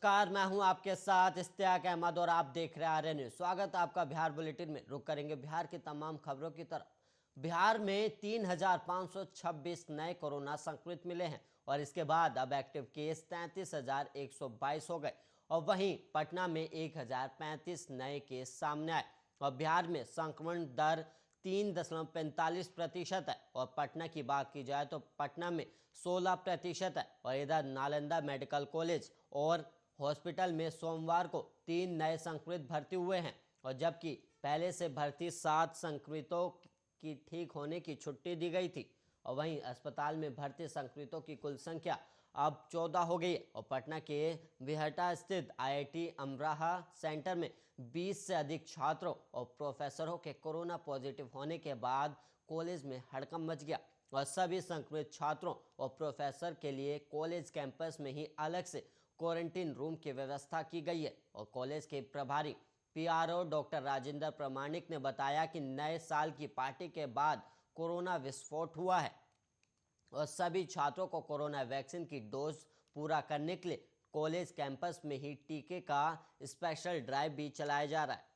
नमस्कार, मैं हूं आपके साथ इश्तियाक अहमद और आप देख रहे हैं आर्य न्यूज। स्वागत है आपका बिहार बुलेटिन में। रुक करेंगे बिहार की तमाम खबरों की तरफ। बिहार में 3,526 नए कोरोना संक्रमित मिले हैं और इसके बाद अब एक्टिव केस 33,122 हो गए और वहीं पटना में 1,035 नए केस सामने आए और बिहार में संक्रमण दर 3.45% है और पटना की बात की जाए तो पटना में 16% है और इधर नालंदा मेडिकल कॉलेज और हॉस्पिटल में सोमवार को 3 नए संक्रमित भर्ती हुए हैं और जबकि पहले से भर्ती 7 संक्रमितों की ठीक होने की छुट्टी दी गई थी और वहीं अस्पताल में भर्ती संक्रमितों की कुल संख्या अब 14 हो गई है और पटना के बिहटा स्थित आईआईटी अमरोहा सेंटर में 20 से अधिक छात्रों और प्रोफेसरों के कोरोना पॉजिटिव होने के बाद कॉलेज में हड़कंप मच गया और सभी संक्रमित छात्रों और प्रोफेसर के लिए कॉलेज कैंपस में ही अलग से क्वारंटीन रूम की व्यवस्था की गई है और कॉलेज के प्रभारी पीआरओ डॉक्टर राजेंद्र प्रमाणिक ने बताया कि नए साल की पार्टी के बाद कोरोना विस्फोट हुआ है और सभी छात्रों को कोरोना वैक्सीन की डोज पूरा करने के लिए कॉलेज कैंपस में ही टीके का स्पेशल ड्राइव भी चलाया जा रहा है।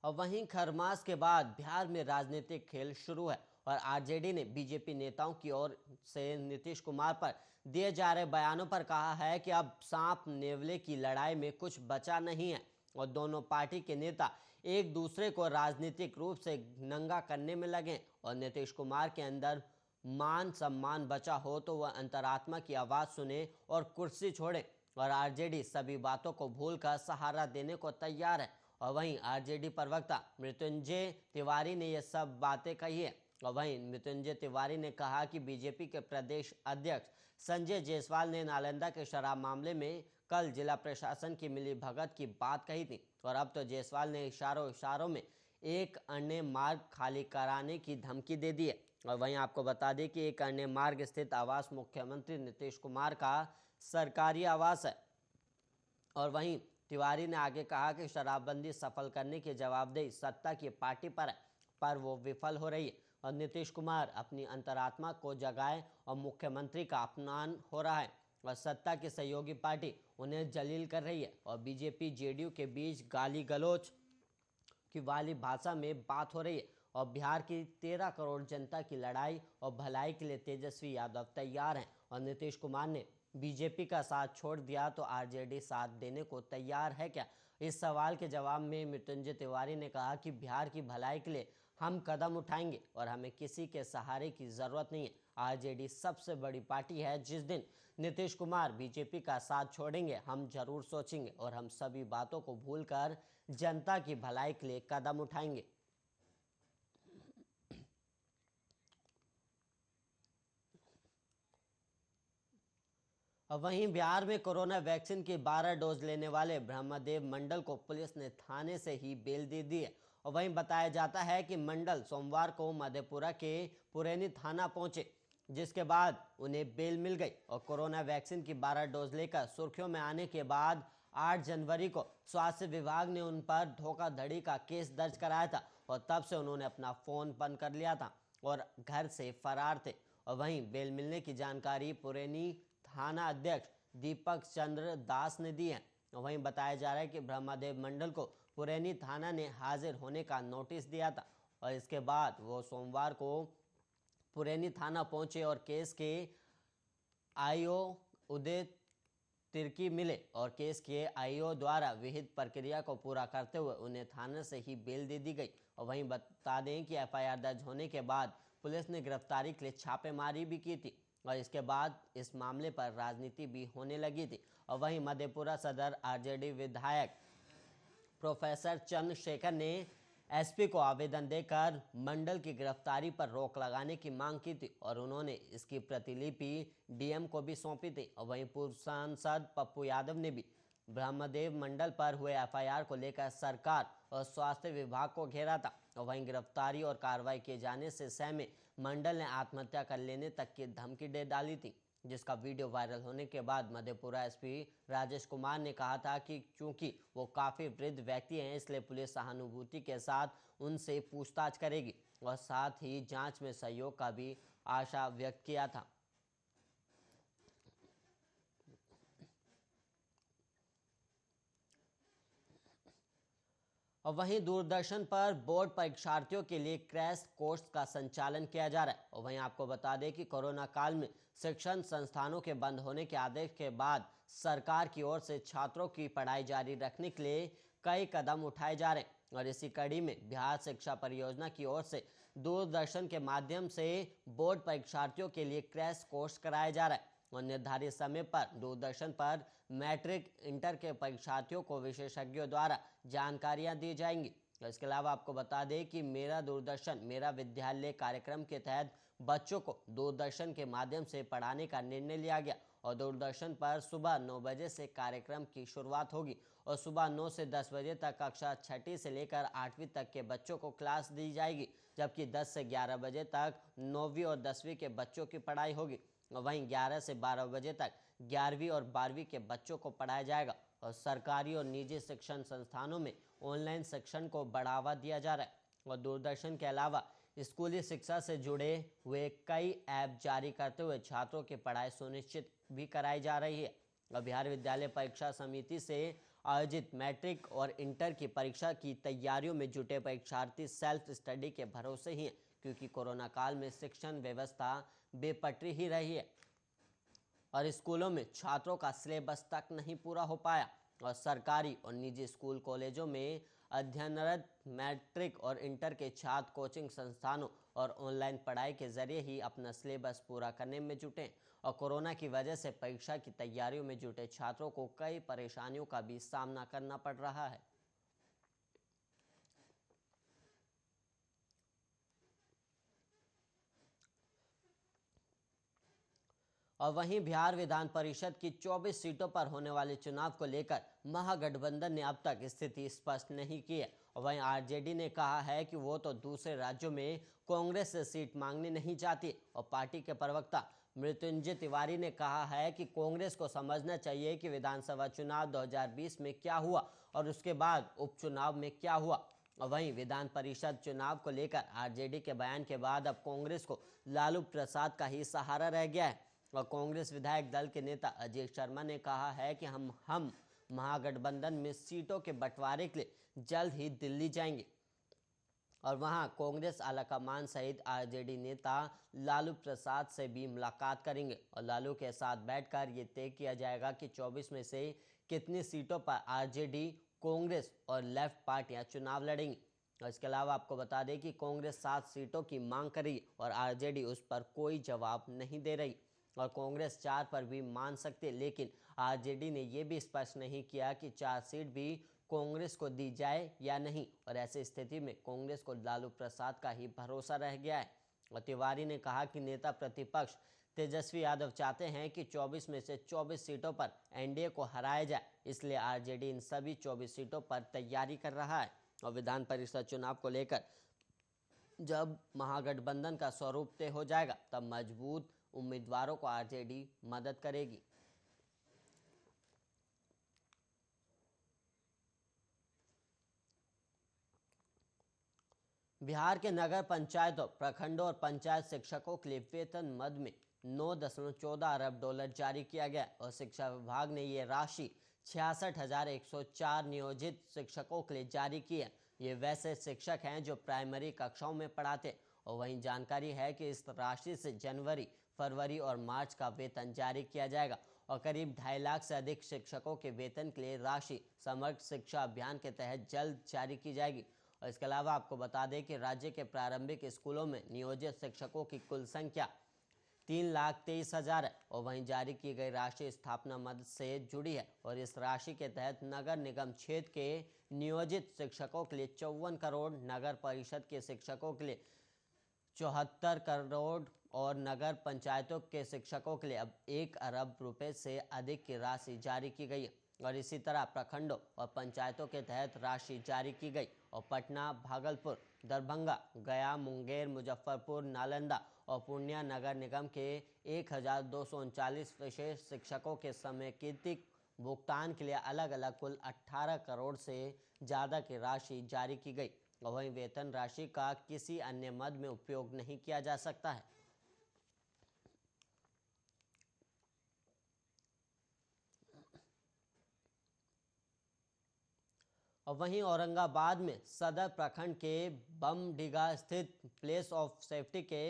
और वहीं खरमास के बाद बिहार में राजनीतिक खेल शुरू है और आरजेडी ने बीजेपी नेताओं की ओर से नीतीश कुमार पर दिए जा रहे बयानों पर कहा है कि अब सांप नेवले की लड़ाई में कुछ बचा नहीं है और दोनों पार्टी के नेता एक दूसरे को राजनीतिक रूप से नंगा करने में लगे और नीतीश कुमार के अंदर मान सम्मान बचा हो तो वह अंतरात्मा की आवाज सुने और कुर्सी छोड़े और आरजेडी सभी बातों को भूलकर सहारा देने को तैयार है और वहीं आरजेडी प्रवक्ता मृत्युंजय तिवारी ने यह सब बातें कही है और वहीं मृत्युंजय तिवारी ने कहा कि बीजेपी के प्रदेश अध्यक्ष संजय जायसवाल ने नालंदा के शराब मामले में कल जिला प्रशासन की मिली भगत की बात कही थी और अब तो जायसवाल ने इशारों में एक अन्य मार्ग खाली कराने की धमकी दे दी है और वहीं आपको बता दें कि एक अन्य मार्ग स्थित आवास मुख्यमंत्री नीतीश कुमार का सरकारी आवास है और वहीं तिवारी ने आगे कहा कि शराबबंदी सफल करने की जवाबदेही सत्ता की पार्टी पर है पर वो विफल हो रही है और नीतीश कुमार अपनी अंतरात्मा को जगाए और मुख्यमंत्री का अपमान हो रहा है और सत्ता की सहयोगी पार्टी उन्हें जलील कर रही है और बीजेपी जेडीयू के बीच गाली गलौज की वाली भाषा में बात हो रही है और बिहार की 13 करोड़ जनता की लड़ाई और भलाई के लिए तेजस्वी यादव तैयार हैं और नीतीश कुमार ने बीजेपी का साथ छोड़ दिया तो आरजेडी साथ देने को तैयार है क्या। इस सवाल के जवाब में मृत्युंजय तिवारी ने कहा कि बिहार की भलाई के लिए हम कदम उठाएंगे और हमें किसी के सहारे की जरूरत नहीं है। आरजेडी सबसे बड़ी पार्टी है। जिस दिन नीतीश कुमार बीजेपी का साथ छोड़ेंगे हम जरूर सोचेंगे और हम सभी बातों को भूलकर जनता की भलाई के लिए कदम उठाएंगे। और वहीं बिहार में कोरोना वैक्सीन की 12 डोज लेने वाले ब्रह्मदेव मंडल को पुलिस ने थाने से ही बेल दे दी है और वहीं बताया जाता है कि मंडल सोमवार को मधेपुरा के पुरैनी थाना पहुंचे जिसके बाद उन्हें बेल मिल गई और कोरोना वैक्सीन की 12 डोज लेकर सुर्खियों में आने के बाद 8 जनवरी को स्वास्थ्य विभाग ने उन पर धोखाधड़ी का केस दर्ज कराया था और तब से उन्होंने अपना फोन बंद कर लिया था और घर से फरार थे और वहीं बेल मिलने की जानकारी पुरैनी थाना अध्यक्ष दीपक चंद्र दास ने दी है। वहीं बताया जा रहा है कि ब्रह्मदेव मंडल को पुरैनी थाना ने हाजिर होने का नोटिस दिया था और इसके बाद वो सोमवार को पुरैनी थाना पहुंचे और केस के आईओ उदय तिर्की मिले और केस के आईओ द्वारा विहित प्रक्रिया को पूरा करते हुए उन्हें थाने से ही बेल दे दी गई और वहीं बता दें कि एफआईआर दर्ज होने के बाद पुलिस ने गिरफ्तारी के लिए छापेमारी भी की थी और इसके बाद इस मामले पर राजनीति भी होने लगी थी और वहीं मधेपुरा सदर आरजेडी विधायक प्रोफेसर चंद्रशेखर ने एसपी को आवेदन देकर मंडल की गिरफ्तारी पर रोक लगाने की मांग की थी और उन्होंने इसकी प्रतिलिपि डीएम को भी सौंपी थी और वहीं पूर्व सांसद पप्पू यादव ने भी ब्रह्मदेव मंडल पर हुए एफआईआर को लेकर सरकार और स्वास्थ्य विभाग को घेरा था और वहीं गिरफ्तारी और कार्रवाई किए जाने से सहमे मंडल ने आत्महत्या कर लेने तक की धमकी दे डाली थी जिसका वीडियो वायरल होने के बाद मधेपुरा एसपी राजेश कुमार ने कहा था कि चूंकि वो काफी वृद्ध व्यक्ति हैं इसलिए पुलिस सहानुभूति के साथ उनसे पूछताछ करेगी और साथ ही जांच में सहयोग का भी आशा व्यक्त किया था। और वहीं दूरदर्शन पर बोर्ड परीक्षार्थियों के लिए क्रैश कोर्स का संचालन किया जा रहा है। और वहीं आपको बता दें कि कोरोना काल में शिक्षण संस्थानों के बंद होने के आदेश के बाद सरकार की ओर से छात्रों की पढ़ाई जारी रखने के लिए कई कदम उठाए जा रहे हैं। और इसी कड़ी में बिहार शिक्षा परियोजना की ओर से दूरदर्शन के माध्यम से बोर्ड परीक्षार्थियों के लिए क्रैश कोर्स कराया जा रहा है। और निर्धारित समय पर दूरदर्शन पर मैट्रिक इंटर के परीक्षार्थियों को विशेषज्ञों द्वारा जानकारियां दी जाएंगी। इसके अलावा आपको बता दें कि मेरा दूरदर्शन मेरा विद्यालय कार्यक्रम के तहत बच्चों को दूरदर्शन के माध्यम से पढ़ाने का निर्णय लिया गया। और दूरदर्शन पर सुबह 9 बजे से कार्यक्रम की शुरुआत होगी और सुबह 9 से 10 बजे तक कक्षा 6ठी से लेकर 8वीं तक के बच्चों को क्लास दी जाएगी, जबकि 10 से 11 बजे तक 9वीं और 10वीं के बच्चों की पढ़ाई होगी। वहीं 11 से 12 बजे तक 11वीं और 12वीं के बच्चों को पढ़ाया जाएगा। और सरकारी और निजी शिक्षण संस्थानों में ऑनलाइन शिक्षण को बढ़ावा दिया जा रहा है। और दूरदर्शन के अलावा स्कूली शिक्षा से जुड़े हुए कई ऐप जारी करते हुए छात्रों की पढ़ाई सुनिश्चित भी कराई जा रही है। और बिहार विद्यालय परीक्षा समिति से आयोजित मैट्रिक और इंटर की परीक्षा की तैयारियों में जुटे परीक्षार्थी सेल्फ स्टडी के भरोसे ही हैं, क्योंकि कोरोना काल में शिक्षण व्यवस्था बेपटरी ही रही है और स्कूलों में छात्रों का सिलेबस तक नहीं पूरा हो पाया। और सरकारी और निजी स्कूल कॉलेजों में अध्ययनरत मैट्रिक और इंटर के छात्र कोचिंग संस्थानों और ऑनलाइन पढ़ाई के जरिए ही अपना सिलेबस पूरा करने में जुटे। और कोरोना की वजह से परीक्षा की तैयारियों में जुटे छात्रों को कई परेशानियों का भी सामना करना पड़ रहा है। और वहीं बिहार विधान परिषद की 24 सीटों पर होने वाले चुनाव को लेकर महागठबंधन ने अब तक स्थिति स्पष्ट नहीं की है। और वहीं आरजेडी ने कहा है कि वो तो दूसरे राज्यों में कांग्रेस से सीट मांगने नहीं चाहती। और पार्टी के प्रवक्ता मृत्युंजय तिवारी ने कहा है कि कांग्रेस को समझना चाहिए कि विधानसभा चुनाव 2020 में क्या हुआ और उसके बाद उपचुनाव में क्या हुआ। और वहीं विधान परिषद चुनाव को लेकर आरजेडी के बयान के बाद अब कांग्रेस को लालू प्रसाद का ही सहारा रह गया है। और कांग्रेस विधायक दल के नेता अजय शर्मा ने कहा है कि हम महागठबंधन में सीटों के बंटवारे के लिए जल्द ही दिल्ली जाएंगे और वहां कांग्रेस आलाकमान सहित आरजेडी नेता लालू प्रसाद से भी मुलाकात करेंगे। और लालू के साथ बैठकर ये तय किया जाएगा कि 24 में से कितनी सीटों पर आरजेडी, कांग्रेस और लेफ्ट पार्टियां चुनाव लड़ेंगी। और इसके अलावा आपको बता दें कि कांग्रेस 7 सीटों की मांग कर रही और आरजेडी उस पर कोई जवाब नहीं दे रही। और कांग्रेस 4 पर भी मान सकती है, लेकिन आरजेडी ने यह भी स्पष्ट नहीं किया कि 4 सीट भी कांग्रेस को दी जाए या नहीं। और ऐसी स्थिति में कांग्रेस को लालू प्रसाद का ही भरोसा रह गया है। और तिवारी ने कहा कि नेता प्रतिपक्ष तेजस्वी यादव चाहते हैं कि 24 में से 24 सीटों पर एनडीए को हराया जाए, इसलिए आरजेडी इन सभी 24 सीटों पर तैयारी कर रहा है। और विधान परिषद चुनाव को लेकर जब महागठबंधन का स्वरूप तय हो जाएगा तब मजबूत उम्मीदवारों को आरजेडी मदद करेगी। बिहार के नगर पंचायतों, प्रखंडों और पंचायत शिक्षकों के लिए वेतन मद में 9.14 अरब डॉलर जारी किया गया। और शिक्षा विभाग ने ये राशि 66,104 नियोजित शिक्षकों के लिए जारी की है। ये वैसे शिक्षक हैं जो प्राइमरी कक्षाओं में पढ़ाते। और वहीं जानकारी है कि इस राशि से जनवरी, फरवरी और मार्च का वेतन जारी किया जाएगा। और करीब 2.5 लाख से अधिक शिक्षकों के वेतन के लिए राशि समग्र शिक्षा अभियान के तहत जल्द जारी की जाएगी। और इसके अलावा आपको बता दें कि राज्य के प्रारंभिक स्कूलों में नियोजित शिक्षकों की कुल संख्या 3,23,000 है। और वहीं जारी की गई राशि स्थापना मद से जुड़ी है। और इस राशि के तहत नगर निगम क्षेत्र के नियोजित शिक्षकों के लिए 54 करोड़, नगर परिषद के शिक्षकों के लिए 74 करोड़ और नगर पंचायतों के शिक्षकों के लिए अब 1 अरब रुपए से अधिक की राशि जारी की गई है। और इसी तरह प्रखंडों और पंचायतों के तहत राशि जारी की गई। और पटना, भागलपुर, दरभंगा, गया, मुंगेर, मुजफ्फरपुर, नालंदा और पूर्णिया नगर निगम के 1,239 विशेष शिक्षकों के समेकित भुगतान के लिए अलग अलग कुल 18 करोड़ से ज़्यादा की राशि जारी की गई। और वहीं वेतन राशि का किसी अन्य मद में उपयोग नहीं किया जा सकता है। और वहीं औरंगाबाद में सदर प्रखंड के बमडीगा स्थित प्लेस ऑफ सेफ्टी के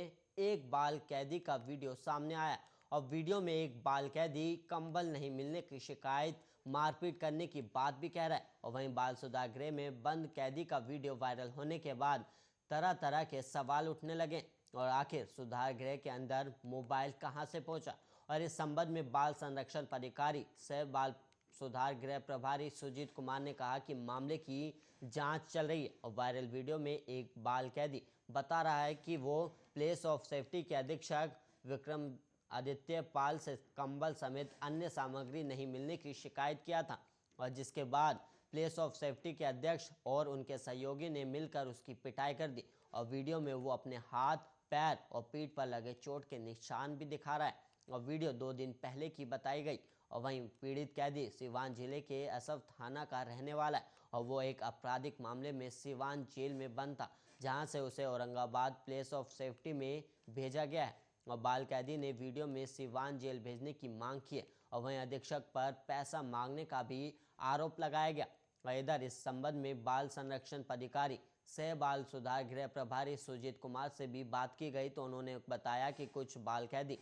एक बाल कैदी का वीडियो सामने आया और वीडियो में एक बाल कैदी कंबल नहीं मिलने की शिकायत मारपीट करने की बात भी कह रहा है। और वहीं बाल सुधार गृह में बंद कैदी का वीडियो वायरल होने के बाद तरह तरह के सवाल उठने लगे और आखिर सुधार गृह के अंदर मोबाइल कहां से पहुंचा। और इस संबंध में बाल संरक्षण पदाधिकारी सह बाल सुधार गृह प्रभारी सुजीत कुमार ने कहा कि मामले की जांच चल रही है और वायरल वीडियो में एक बाल कैदी बता रहा है कि वो प्लेस ऑफ सेफ्टी के अधीक्षक विक्रम आदित्य पाल से कंबल समेत अन्य सामग्री नहीं मिलने की शिकायत किया था और जिसके बाद प्लेस ऑफ सेफ्टी के अध्यक्ष और उनके सहयोगी ने मिलकर उसकी पिटाई कर दी। और वीडियो में वो अपने हाथ, पैर और पीठ पर लगे चोट के निशान भी दिखा रहा है और वीडियो 2 दिन पहले की बताई गई। और वहीं पीड़ित कैदी सिवान जिले के असफ थाना का रहने वाला है और वो एक आपराधिक मामले में सिवान जेल में बंद था, जहां से उसे औरंगाबाद प्लेस ऑफ सेफ्टी में भेजा गया है। और बाल कैदी ने वीडियो में सिवान जेल भेजने की मांग की है और वहीं अधीक्षक पर पैसा मांगने का भी आरोप लगाया गया। और इधर इस संबंध में बाल संरक्षण पदाधिकारी सह बाल सुधार गृह प्रभारी सुजीत कुमार से भी बात की गई तो उन्होंने बताया कि कुछ बाल कैदी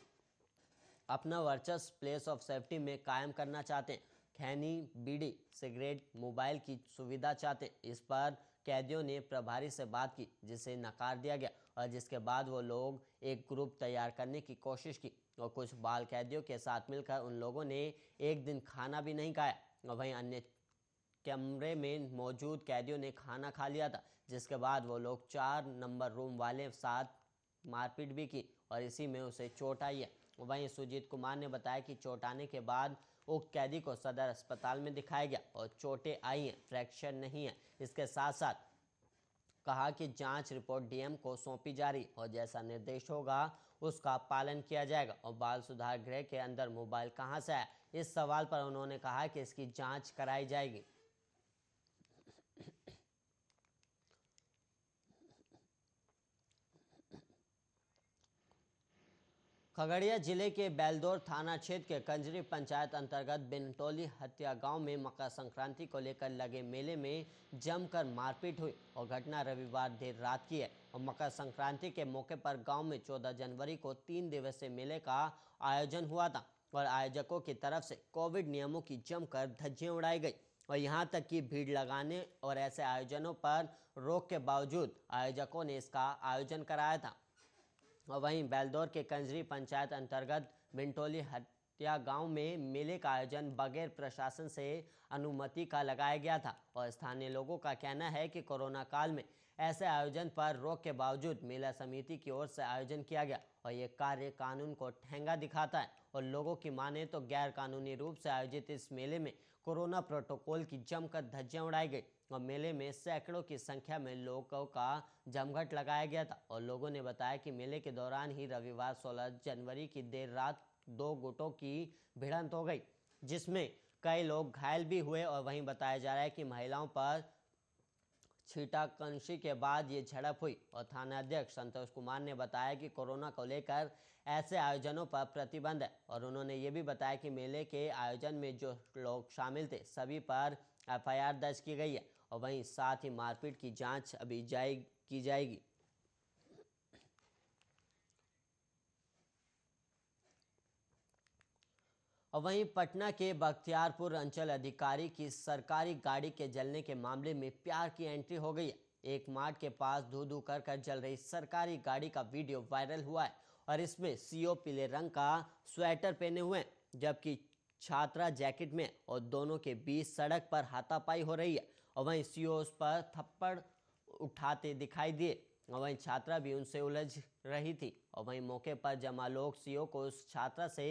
अपना वर्चस्व प्लेस ऑफ सेफ्टी में कायम करना चाहते हैं, खैनी, बीड़ी, सिगरेट, मोबाइल की सुविधा चाहते हैं। इस पर कैदियों ने प्रभारी से बात की जिसे नकार दिया गया और जिसके बाद वो लोग एक ग्रुप तैयार करने की कोशिश की और कुछ बाल कैदियों के साथ मिलकर उन लोगों ने एक दिन खाना भी नहीं खाया और वहीं अन्य कमरे में मौजूद कैदियों ने खाना खा लिया था, जिसके बाद वो लोग 4 नंबर रूम वाले साथ मारपीट भी की और इसी में उसे चोट आई है। वहीं सुजीत कुमार ने बताया कि चोट आने के बाद उक्त कैदी को सदर अस्पताल में दिखाया गया और चोटें आई हैं, फ्रैक्चर नहीं है। इसके साथ साथ कहा कि जांच रिपोर्ट डीएम को सौंपी जा रही और जैसा निर्देश होगा उसका पालन किया जाएगा। और बाल सुधार गृह के अंदर मोबाइल कहां से आया, इस सवाल पर उन्होंने कहा कि इसकी जांच कराई जाएगी। खगड़िया जिले के बेलदौर थाना क्षेत्र के कंजरी पंचायत अंतर्गत बिनटोली हत्या गांव में मकर संक्रांति को लेकर लगे मेले में जमकर मारपीट हुई और घटना रविवार देर रात की है। और मकर संक्रांति के मौके पर गांव में 14 जनवरी को 3 दिवसीय मेले का आयोजन हुआ था और आयोजकों की तरफ से कोविड नियमों की जमकर धज्जियां उड़ाई गई और यहां तक कि भीड़ लगाने और ऐसे आयोजनों पर रोक के बावजूद आयोजकों ने इसका आयोजन कराया था। और वहीं बेलदौर के कंजरी पंचायत अंतर्गत बिनटोली हत्या गांव में मेले का आयोजन बगैर प्रशासन से अनुमति का लगाया गया था और स्थानीय लोगों का कहना है कि कोरोना काल में ऐसे आयोजन पर रोक के बावजूद मेला समिति की ओर से आयोजन किया गया और ये कार्य कानून को ठेंगा दिखाता है। और लोगों की माने तो गैर कानूनी रूप से आयोजित इस मेले में कोरोना प्रोटोकॉल की जमकर धज्जियां उड़ाई गई और मेले में सैकड़ों की संख्या में लोगों का जमघट लगाया गया था। और लोगों ने बताया कि मेले के दौरान ही रविवार 16 जनवरी की देर रात 2 गुटों की भिड़ंत हो गई, जिसमें कई लोग घायल भी हुए और वहीं बताया जा रहा है कि महिलाओं पर छीटाकंशी के बाद ये झड़प हुई। और थाना अध्यक्ष संतोष कुमार ने बताया कि कोरोना को लेकर ऐसे आयोजनों पर प्रतिबंध है और उन्होंने ये भी बताया कि मेले के आयोजन में जो लोग शामिल थे सभी पर एफआईआर दर्ज की गई है और वहीं साथ ही मारपीट की जांच अभी की जाएगी। और वहीं पटना के बख्तियारपुर अंचल अधिकारी की सरकारी गाड़ी के जलने के मामले में प्यार की एंट्री हो गई है। एक मार्ट के पास धू धू कर जल रही सरकारी गाड़ी का वीडियो वायरल हुआ है और इसमें सीओ पीले रंग का स्वेटर पहने हुए हैं जबकि छात्रा जैकेट में और दोनों के बीच सड़क पर हाथापाई हो रही है और वहीं सीओ उस पर थप्पड़ उठाते दिखाई दिए और वहीं छात्रा भी उनसे उलझ रही थी। और वहीं मौके पर जमा लोग सीओ को उस छात्रा से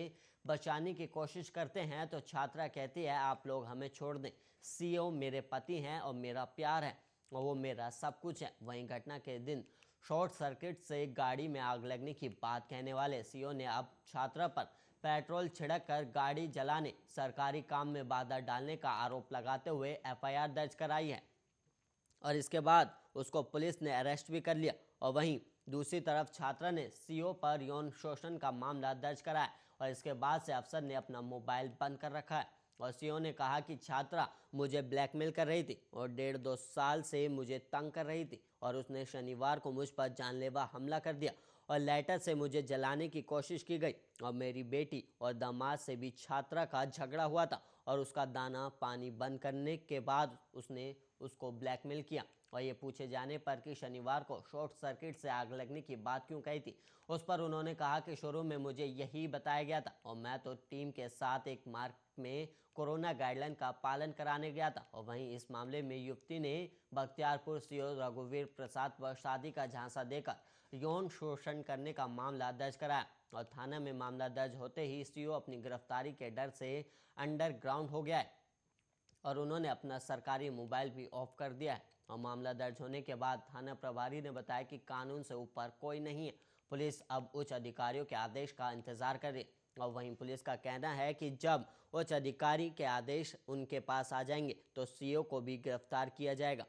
बचाने की कोशिश करते हैं तो छात्रा कहती है आप लोग हमें छोड़ दें, सीओ मेरे पति हैं और मेरा प्यार है और वो मेरा सब कुछ है। वहीं घटना के दिन शॉर्ट सर्किट से गाड़ी में आग लगने की बात कहने वाले सीओ ने अब छात्रा पर पेट्रोल छिड़क कर गाड़ी जलाने, सरकारी काम में बाधा डालने का आरोप लगाते हुए एफआईआर दर्ज कराई है। और इसके बाद उसको पुलिस ने अरेस्ट भी कर लिया। और वहीं दूसरी तरफ छात्रा ने सीओ पर यौन शोषण का मामला दर्ज कराया और इसके बाद से अफसर ने अपना मोबाइल बंद कर रखा है। और सीओ ने कहा कि छात्रा मुझे ब्लैकमेल कर रही थी और 1.5-2 साल से मुझे तंग कर रही थी और उसने शनिवार को मुझ पर जानलेवा हमला कर दिया और लेटर से मुझे जलाने की कोशिश की गई और मेरी बेटी और दामाद से भी छात्रा का झगड़ा हुआ था और उसका दाना पानी बंद करने के बाद उसने उसको ब्लैकमेल किया। और ये पूछे जाने पर कि शनिवार को शॉर्ट सर्किट से आग लगने की बात क्यों कही थी, उस पर उन्होंने कहा कि शुरू में मुझे यही बताया गया था और मैं तो टीम के साथ एक मार्ग में कोरोना गाइडलाइन का पालन कराने गया था। और वहीं इस मामले में युवती ने बख्तियारपुर सीओ रघुवीर प्रसाद पर शादी का झांसा देकर यौन शोषण करने का मामला दर्ज कराया और थाना में मामला दर्ज होते ही सीओ अपनी गिरफ्तारी के डर से अंडरग्राउंड हो गया है और उन्होंने अपना सरकारी मोबाइल भी ऑफ कर दिया है। और मामला दर्ज होने के बाद थाना प्रभारी ने बताया कि कानून से ऊपर कोई नहीं है, पुलिस अब उच्च अधिकारियों के आदेश का इंतजार कर रही है। और वहीं पुलिस का कहना है कि जब उच्च अधिकारी के आदेश उनके पास आ जाएंगे तो सीओ को भी गिरफ्तार किया जाएगा।